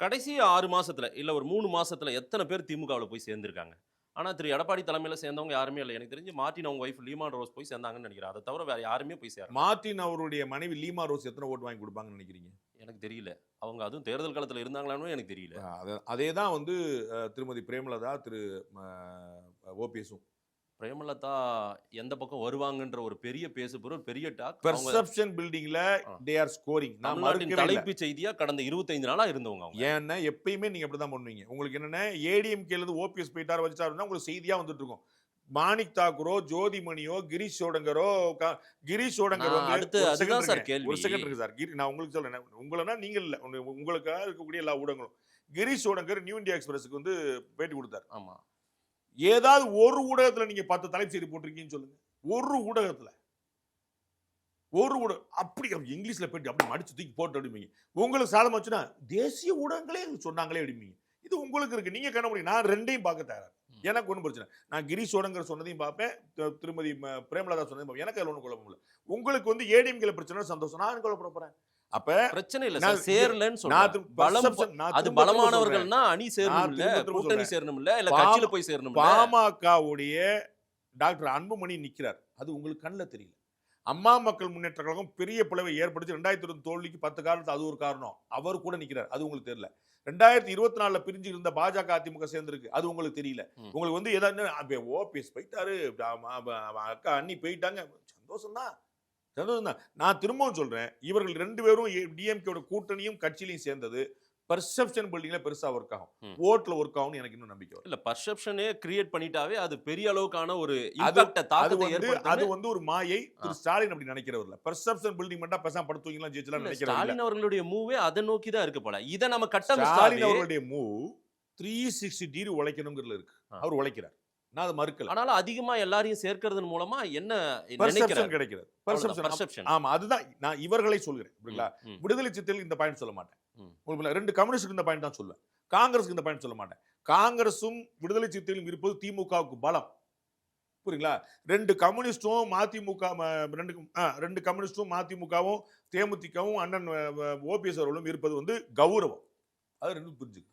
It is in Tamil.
கடைசி 6 மாசத்துல, இல்ல ஒரு 3 மாசத்துல எத்தன பேர் திமுகவுல போய் சேர்ந்திருக்காங்க? ஆனா, திரு எடப்பாடி தலைமையில சேர்ந்தவங்க யாருமே இல்ல. எனக்கு தெரிஞ்சு மார்ட்டின் அவங்க வைஃப் லீமான் ரோஸ் போய் சேர்ந்தாங்கன்னு நெனைக்கிறேன். அத தவிர வேற யாருமே போய் சேரல. மார்ட்டின் அவருடைய மனைவி லீமா ரோஸ் எத்தனை ஓட்டு வாங்கி குடுப்பாங்கன்னு நினைக்கிறீங்க? எனக்கு தெரியல. அவங்க அதுவும் தேர்தல் காலத்துல இருந்தாங்களான்னும் எனக்கு தெரியல. அதே தான் வந்து திருமதி பிரேமலதா, திரு ம ஓபிஎஸும். பிரேமலதா எந்த பக்கம் வருவாங்கன்ற ஒரு பெரிய பேசுபொருள், பெரிய டாக். அவங்க பெர்செப்ஷன் பில்டிங்ல தே ஆர் ஸ்கோரிங். நான் தமிழ்நாட்டின் மறுக்கவே இல்ல. தலைப்புச் செய்தியா கடந்த 25 நாளா இருந்தவங்க அவங்க. ஏன்னா எப்பயுமே நீங்க அப்படிதான் பண்ணுவீங்க. உங்களுக்கு என்னன்னா ஏடிஎம்கேல இருந்து ஓபிஎஸ் போயிட்டாரு வச்சாருன்னா உங்களுக்கு செய்தியா வந்துட்டு இருக்கும். மாணிக் தாக்கூரோ, ஜோதிமணியோ, கிரீஷ் சோடங்கரோ, கிரீஷ் சோடங்கர் நான் வந்து அடுத்து ஒரு செகண்ட் அதுதான் சார் இருங்க. கேள்வி. ஒரு செகண்ட் இருக்கு சார். நான் உங்களுக்கு சொல்றேன். உங்களனா நீங்க இல்ல. உங்களுக்காக இருக்கக்கூடிய எல்லா ஊடகங்களும். கிரீஷ் சோடங்கர் நியூ இந்தியா எக்ஸ்பிரஸ்க்கு வந்து பேட்டி கொடுத்தாரு. ஆமா. ஏதாவது ஒரு ஊடகத்துல நீங்க 10 தலைப்பு செய்தி போட்டிருக்கீங்கன்னு சொல்லுங்க. ஒரு ஊடகத்துல. ஒரு ஊடகம் அப்படி இங்கிலீஷ்ல பேட்டி அப்படி மடிச்சு தூக்கி போட்டு அப்படிம்பீங்க. உங்களுக்கு சாதம் வச்சுன்னா தேசிய ஊடகங்களே சொன்னாங்களே அப்படிம்பீங்க. இது உங்களுக்கு இருக்கு. நீங்க கண்ண முடியும். நான் ரெண்டையும் பார்க்க தயாரா. எனக்கு ஒன்றும் பிரச்சனை. நான் கிரீஷ் சோடங்கர் சொன்னதையும் பார்ப்பேன். திருமதி பிரேமலதா சொன்னதையும் பார்ப்பேன். எனக்கு அதுல ஒன்றும் குழப்பம் இல்லை. உங்களுக்கு வந்து ஏடிஎம்கேல பிரச்சனை சந்தோஷம். நான் குழப்பற போறேன். அப்ப பிரச்சனை இல்ல சார். சேரலன்னு சொல்றேன். அது அது பலமானவர்கள்னா அணி சேரணும் இல்ல, கூட்டணி சேரணும் இல்ல, இல்ல கட்சியில போய் சேரணும் இல்ல. பாமகவுடைய டாக்டர் அன்புமணி நிக்கிறார். அது உங்களுக்கு கண்ணுல தெரியல. அம்மா மக்கள் முன்னேற்ற கழகம் பெரிய பிளவை ஏற்படுத்தி 2020 தோல்விக்கு 10 காரணத்து அது ஒரு காரணம். அவர் கூட நிக்கிறார். அது உங்களுக்கு தெரியல. 2024ல பிரிஞ்சு இருந்த பாஜக அதிமுக சேர்ந்திருக்கு. அது உங்களுக்கு தெரியல. உங்களுக்கு வந்து ஏதாவது ஓபிஎஸ் போயிட்டாரு, அக்கா அண்ணி போயிட்டாங்க. சந்தோஷம் தான். நான் திரும்பவும் சொல்றேன். இவர்கள் 2 பேரும் டிஎம்கேவோட கூட்டணியும் கட்சியிலையும் சேர்ந்தது பெர்செப்ஷன் பில்டிங்ல பெருசா ஒர்க் ஆகும். ஓட்ல ஒர்க் ஆகும் எனக்கு இன்னும் நம்பிக்கை வரும். இல்ல பெர்செப்ஷனே கிரியேட் பண்ணிட்டாவே அது பெரிய அளவுக்கான ஒரு இம்பாக்ட் தாக்கத்தை ஏற்படுத்தும். அது வந்து ஒரு மாயை. திரு ஸ்டாலின் அப்படி நினைக்கிறவர் இல்ல. பெர்செப்ஷன் பில்டிங் பண்ணா பேசாம படுத்துவீங்களா ஜெயிச்சலாம் நினைக்கிறவர் இல்ல. ஸ்டாலின் அவர்களுடைய மூவே அதை நோக்கி தான் இருக்கு போல. இத நம்ம ஸ்டாலின் கட்டமைச்சாவே அவர்களுடைய மூவ் 360 டிகிரி உழைக்கணும்ங்கிறதுல இருக்கு. அவர் உழைக்கிறார். நான் அதை மறுக்கல. ஆனாலும் அதிகமா எல்லாரையும் சேர்க்கிறதன் மூலமா என்ன பெர்செப்ஷன் கிடைக்கிறது. பெர்செப்ஷன். ஆமா அதுதான் நான் இவர்களை சொல்கிறேன். புரியுங்களா? விடுதலை சிறுத்தைகள் இந்த பாயிண்ட் சொல்ல மாட்டேன். உங்களுக்கு 2 கம்யூனிஸ்டுக்கு இந்த பாயிண்ட் தான் சொல்லுவேன். காங்கிரஸுக்கு இந்த பாயிண்ட் சொல்ல மாட்டேன். காங்கிரஸும் விடுதலை சிறுத்தைகளும் இருப்பது திமுகவுக்கு பலம். புரியுங்களா? 2 கம்யூனிஸ்டும் மதிமுக 2 கம்யூனிஸ்டும் மதிமுகவும் தேமுதிகவும் அண்ணன் ஓபிஎஸ் அவர்களும் இருப்பது வந்து கௌரவம். அது ரெண்டும் புரிஞ்சுக்க.